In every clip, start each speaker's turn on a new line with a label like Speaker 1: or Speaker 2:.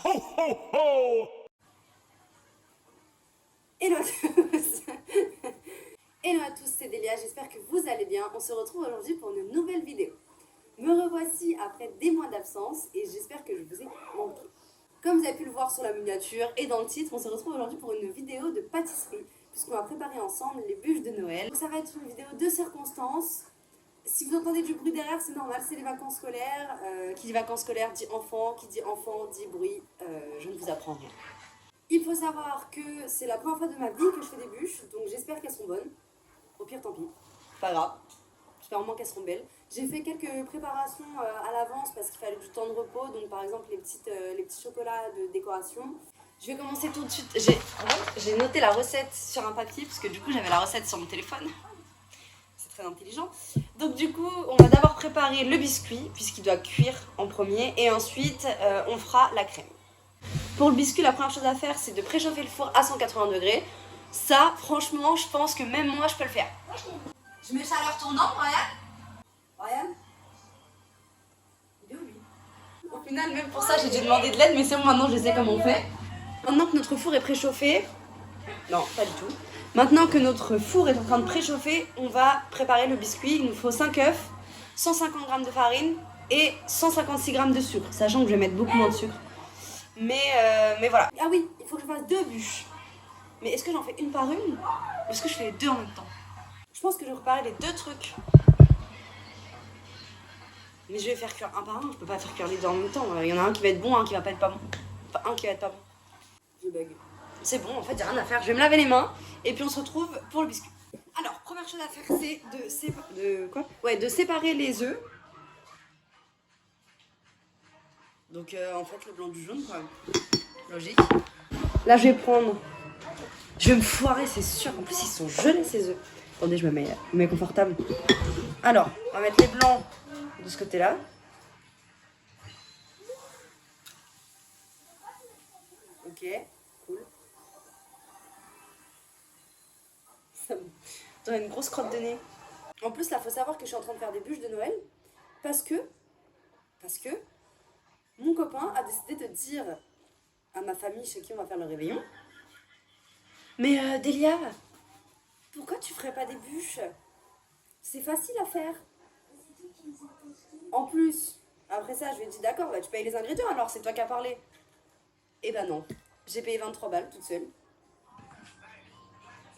Speaker 1: Hello à tous. Hello à tous, c'est Delia, j'espère que vous allez bien. On se retrouve aujourd'hui pour une nouvelle vidéo. Me revoici après des mois d'absence et j'espère que je vous ai manqué. Comme vous avez pu le voir sur la miniature et dans le titre, on se retrouve aujourd'hui pour une vidéo de pâtisserie puisqu'on va préparer ensemble les bûches de Noël. Donc ça va être une vidéo de circonstances. Si vous entendez du bruit derrière, c'est normal, c'est les vacances scolaires. Qui dit vacances scolaires dit enfant, qui dit enfant dit bruit. Je ne vous apprends rien. Il faut savoir que c'est la première fois de ma vie que je fais des bûches, donc j'espère qu'elles seront bonnes. Au pire, tant pis. Pas grave. J'espère vraiment qu'elles seront belles. J'ai fait quelques préparations à l'avance parce qu'il fallait du temps de repos, donc par exemple les petits chocolats de décoration. Je vais commencer tout de suite. J'ai noté la recette sur un papier parce que du coup j'avais la recette sur mon téléphone. Très intelligent. Donc du coup, on va d'abord préparer le biscuit puisqu'il doit cuire en premier et ensuite on fera la crème. Pour le biscuit, la première chose à faire, c'est de préchauffer le four à 180 degrés. Ça, franchement, je pense que même moi, je peux le faire. Je mets chaleur tournante, Ryan. Ryan, il est où lui? Au final, même pour ça, j'ai dû demander de l'aide, mais c'est bon, maintenant je sais comment on fait. Maintenant que notre four est préchauffé, non, pas du tout. Maintenant que notre four est en train de préchauffer, on va préparer le biscuit. Il nous faut 5 œufs, 150 g de farine et 156 g de sucre, sachant que je vais mettre beaucoup moins de sucre. Mais voilà. Ah oui, il faut que je fasse 2 bûches. Mais est-ce que j'en fais une par une ou est-ce que je fais les deux en même temps? Je pense que je vais préparer les deux trucs. Mais je vais faire cuire un par un, je peux pas faire cuire les deux en même temps. Il y en a un qui va être bon, un qui va pas être pas bon. Enfin, un qui va être pas bon. Je bug. C'est bon, en fait, j'ai rien à faire. Je vais me laver les mains et puis on se retrouve pour le biscuit. Alors, première chose à faire, c'est de séparer les œufs. Donc, en fait, le blanc du jaune, quoi. Logique. Là, je vais prendre... Je vais me foirer, c'est sûr. En plus, ils sont gelés, ces œufs. Attendez, je me mets confortable. Alors, on va mettre les blancs de ce côté-là. Ok, cool. Ça me donne une grosse crotte de nez. En plus, là, faut savoir que je suis en train de faire des bûches de Noël parce que mon copain a décidé de dire à ma famille chez qui on va faire le réveillon: mais Delia, pourquoi tu ferais pas des bûches? C'est facile à faire. En plus, après ça, je lui ai dit d'accord, bah, tu payes les ingrédients alors, c'est toi qui as parlé. Et ben non, j'ai payé 23 balles toute seule.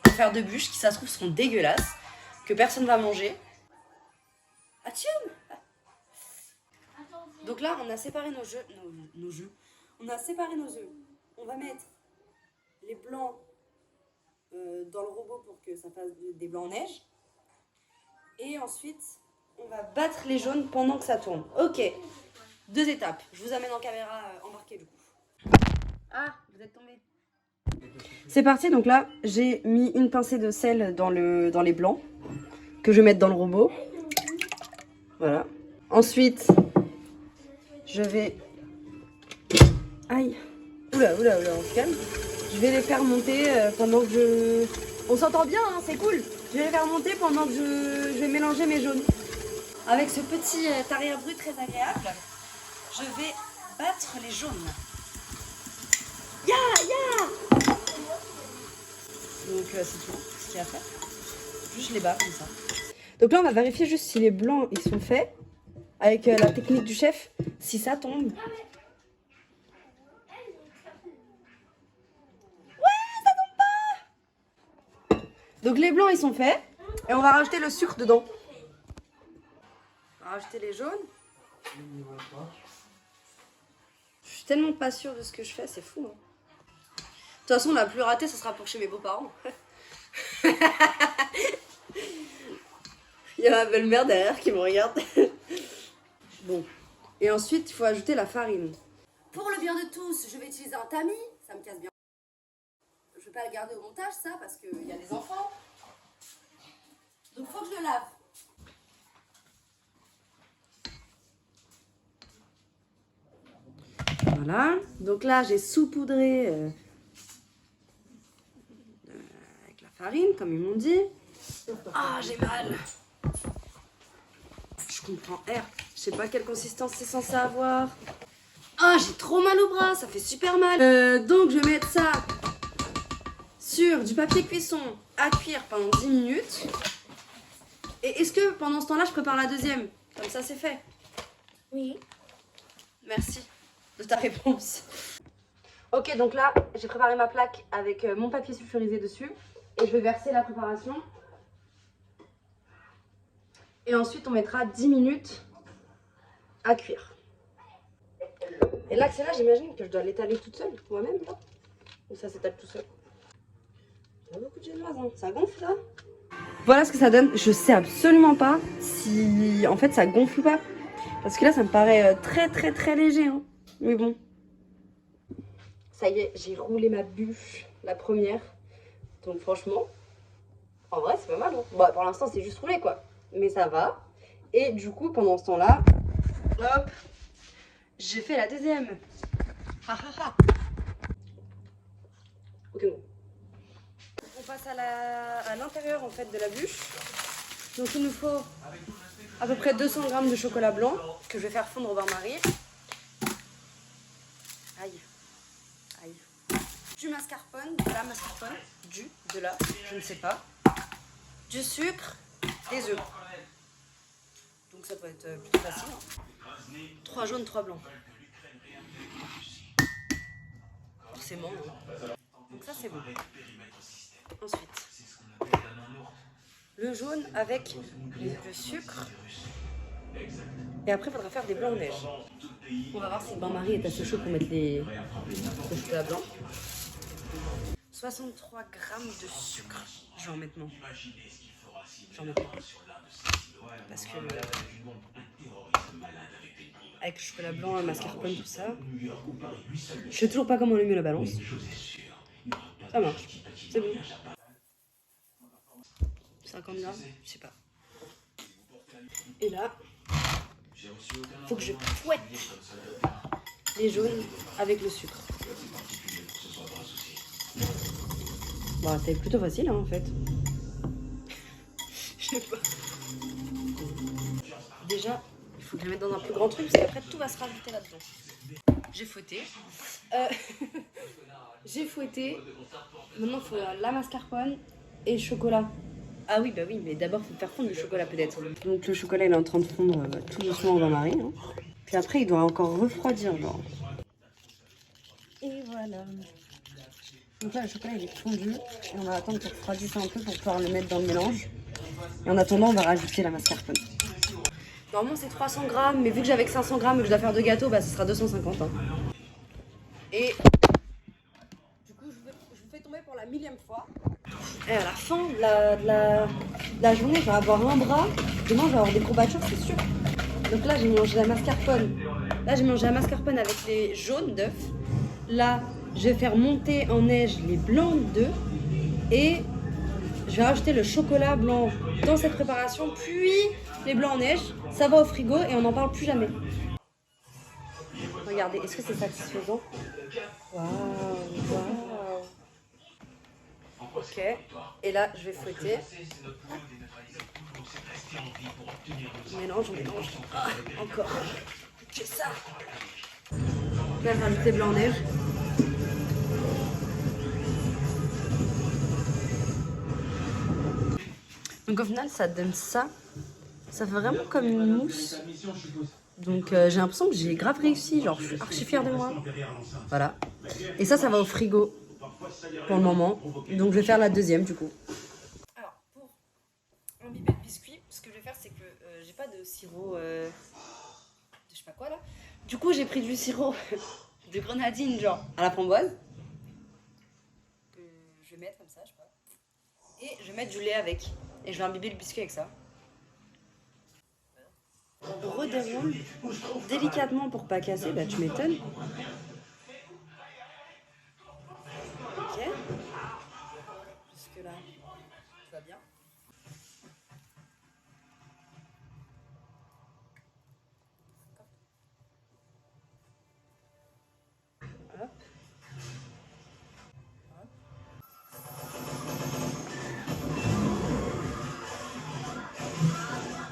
Speaker 1: Pour faire 2 bûches qui, ça se trouve, seront dégueulasses, que personne va manger. Ah tiens! Donc là, on a séparé nos jeux. On a séparé nos œufs. On va mettre les blancs dans le robot pour que ça fasse des blancs en neige. Et ensuite, on va battre les jaunes pendant que ça tourne. Ok, 2 étapes. Je vous amène en caméra embarquée du coup. Ah, vous êtes tombé. C'est parti, donc là, j'ai mis une pincée de sel dans les blancs que je vais mettre dans le robot. Voilà. Ensuite, je vais... Aïe. Oula, on se calme. Je vais les faire monter pendant que je... On s'entend bien, hein, c'est cool. Je vais les faire monter pendant que je vais mélanger mes jaunes. Avec ce petit arrière-bruit très agréable, je vais battre les jaunes. Ya. Donc c'est tout ce qu'il y a à faire. Juste je les bats comme ça. Donc là on va vérifier juste si les blancs ils sont faits. Avec la technique du chef, si ça tombe. Donc les blancs ils sont faits et on va rajouter le sucre dedans. On va rajouter les jaunes. Je suis tellement pas sûre de ce que je fais, c'est fou. Hein. De toute façon la plus ratée ce sera pour chez mes beaux-parents. Il y a ma belle-mère derrière qui me regarde. Bon. Et ensuite il faut ajouter la farine. Pour le bien de tous, je vais utiliser un tamis. Ça me casse bien. Je vais pas le garder au montage ça parce qu'il y a des enfants. Donc faut que je le lave. Voilà. Donc là j'ai saupoudré avec la farine comme ils m'ont dit. Ah j'ai mal. Je comprends. Je sais pas quelle consistance c'est censé avoir. Ah, j'ai trop mal au bras, ça fait super mal. Donc je vais mettre ça sur du papier cuisson à cuire pendant 10 minutes. Et est-ce que pendant ce temps-là, je prépare la deuxième? Comme ça, c'est fait.
Speaker 2: Oui.
Speaker 1: Merci de ta réponse. Ok, donc là, j'ai préparé ma plaque avec mon papier sulfurisé dessus. Et je vais verser la préparation. Et ensuite, on mettra 10 minutes à cuire. Et là, c'est là, j'imagine que je dois l'étaler toute seule, moi-même, là. Ou ça s'étale tout seul. Il y a beaucoup de génoise, hein. Ça gonfle, là. Voilà ce que ça donne. Je sais absolument pas si, en fait, ça gonfle ou pas. Parce que là, ça me paraît très léger, hein. Mais bon. Ça y est, j'ai roulé ma bûche, la première. Donc franchement, en vrai, c'est pas mal, hein. Bon, pour l'instant, c'est juste roulé, quoi. Mais ça va. Et du coup, pendant ce temps-là, hop, j'ai fait la deuxième. Ok, bon. On passe à l'intérieur en fait de la bûche. Donc il nous faut à peu près 200 g de chocolat blanc que je vais faire fondre au bain-marie. Aïe, aïe. Du mascarpone, de la mascarpone, de la, je ne sais pas. Du sucre, des œufs. Donc ça peut être plutôt facile. 3 jaunes, 3 blancs. Forcément. Donc ça c'est bon. Ensuite, le jaune avec le sucre. Et après, il faudra faire des blancs en neige. On va voir si le bain-marie est assez chaud pour mettre le chocolat blanc. 63 g de sucre. Je vais en mettre non. J'en mets pas. Parce que avec le chocolat blanc, le mascarpone, tout ça, je sais toujours pas comment allumer la balance. Ça marche. C'est bon. 50 grammes, je sais pas. Et là, faut que je fouette les jaunes avec le sucre. Bon, c'est plutôt facile, hein, en fait. Je sais pas. Déjà, il faut que je les mette dans un plus grand truc, parce qu'après, tout va se rajouter là-dedans. J'ai fouetté. J'ai fouetté. Maintenant, il faut la mascarpone et le chocolat. Ah oui, bah oui, mais d'abord, il faut faire fondre le chocolat peut-être. Donc le chocolat, il est en train de fondre tout doucement au bain-marie. Hein. Puis après, il doit encore refroidir, genre. Et voilà. Donc là, le chocolat, il est fondu. Et on va attendre qu'il refroidisse un peu pour pouvoir le mettre dans le mélange. Et en attendant, on va rajouter la mascarpone. Normalement, c'est 300 grammes, mais vu que j'avais que 500 grammes et que je dois faire 2 gâteaux, bah, ce sera 250. Hein. Et du coup, je vous fais tomber pour la 1000e fois. Et à la fin de la journée, je vais avoir un bras. Demain, je vais avoir des courbatures, c'est sûr. Donc là, j'ai mélangé la mascarpone. Là, j'ai mélangé la mascarpone avec les jaunes d'œufs. Là, je vais faire monter en neige les blancs d'œufs. Et je vais rajouter le chocolat blanc dans cette préparation. Puis les blancs en neige. Ça va au frigo et on n'en parle plus jamais. Regardez, est-ce que c'est satisfaisant? Waouh, waouh. Ok, et là je vais fouetter. Mélange, on mélange. Ah, encore. J'ai ça. Là, je vais rajouter blanc en neige. Donc au final, ça donne ça. Ça fait vraiment comme une mousse. Donc j'ai l'impression que j'ai grave réussi. Genre, je suis archi fière de moi. Voilà. Et ça va au frigo. Pour le moment, donc je vais faire la deuxième du coup. Alors pour imbiber le biscuit, ce que je vais faire c'est que j'ai pas de sirop de je sais pas quoi là. Du coup j'ai pris du sirop de grenadine genre à la framboise que je vais mettre comme ça, je sais pas. Et je vais mettre du lait avec et je vais imbiber le biscuit avec ça. On redéroule délicatement pour pas casser, bah tu m'étonnes. Ok. Jusque là, tout va bien. Hop. Hop.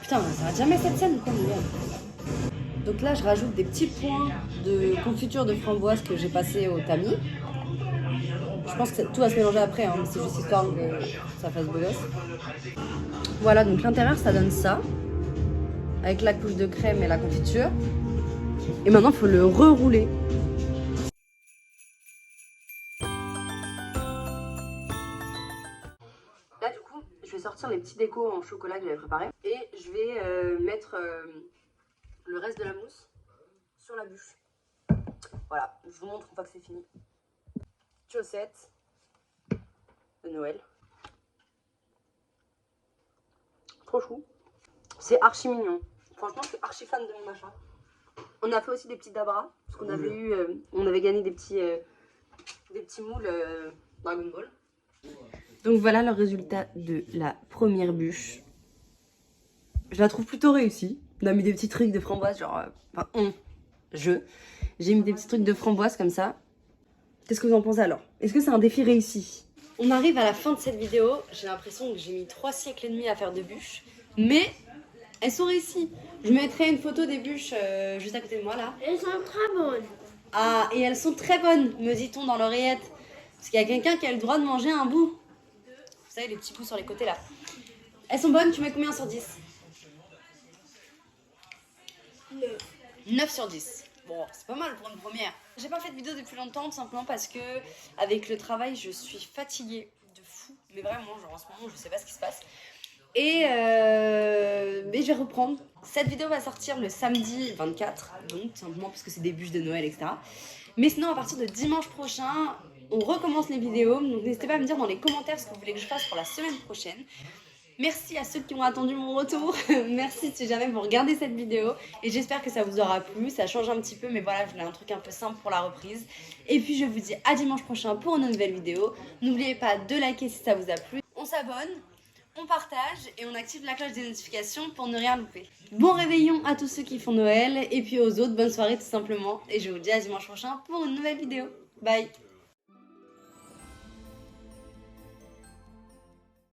Speaker 1: Putain, on s'arrête jamais cette scène ou quoi, mon gars. Donc là, je rajoute des petits points de confiture de framboise que j'ai passé au tamis. Je pense que tout va se mélanger après, hein, mais c'est juste histoire que ça fasse beau gosse. Voilà, donc l'intérieur, ça donne ça. Avec la couche de crème et la confiture. Et maintenant, il faut le rerouler. Là, du coup, je vais sortir les petits décos en chocolat que j'avais préparés. Et je vais mettre le reste de la mousse sur la bûche. Voilà, je vous montre une fois que c'est fini. Chaussettes de Noël. Trop chou. C'est archi mignon. Franchement, je suis archi fan de mon machin. On a fait aussi des petits dabras, parce qu'on avait eu, on avait gagné des petits moules Dragon Ball. Donc voilà le résultat de la première bûche. Je la trouve plutôt réussie. On a mis des petits trucs de framboise, genre, j'ai mis des petits trucs de framboise comme ça. Qu'est-ce que vous en pensez alors? Est-ce que c'est un défi réussi? On arrive à la fin de cette vidéo. J'ai l'impression que j'ai mis 3 siècles et demi à faire de bûches. Mais elles sont réussies. Je mettrai une photo des bûches juste à côté de moi là.
Speaker 2: Elles sont très bonnes.
Speaker 1: Ah, et elles sont très bonnes, me dit-on dans l'oreillette. Parce qu'il y a quelqu'un qui a le droit de manger un bout. Vous savez, les petits bouts sur les côtés là. Elles sont bonnes, tu mets combien sur 10? 9 sur 10. Bon, c'est pas mal pour une première. J'ai pas fait de vidéo depuis longtemps, tout simplement parce que avec le travail, je suis fatiguée de fou. Mais vraiment, genre en ce moment, je sais pas ce qui se passe. Et mais je vais reprendre. Cette vidéo va sortir le samedi 24, donc simplement parce que c'est des bûches de Noël, etc. Mais sinon, à partir de dimanche prochain, on recommence les vidéos. Donc n'hésitez pas à me dire dans les commentaires ce que vous voulez que je fasse pour la semaine prochaine. Merci à ceux qui ont attendu mon retour. Merci si jamais vous regardez cette vidéo. Et j'espère que ça vous aura plu. Ça change un petit peu, mais voilà, je voulais un truc un peu simple pour la reprise. Et puis je vous dis à dimanche prochain pour une nouvelle vidéo. N'oubliez pas de liker si ça vous a plu. On s'abonne, on partage et on active la cloche des notifications pour ne rien louper. Bon réveillon à tous ceux qui font Noël. Et puis aux autres, bonne soirée tout simplement. Et je vous dis à dimanche prochain pour une nouvelle vidéo. Bye!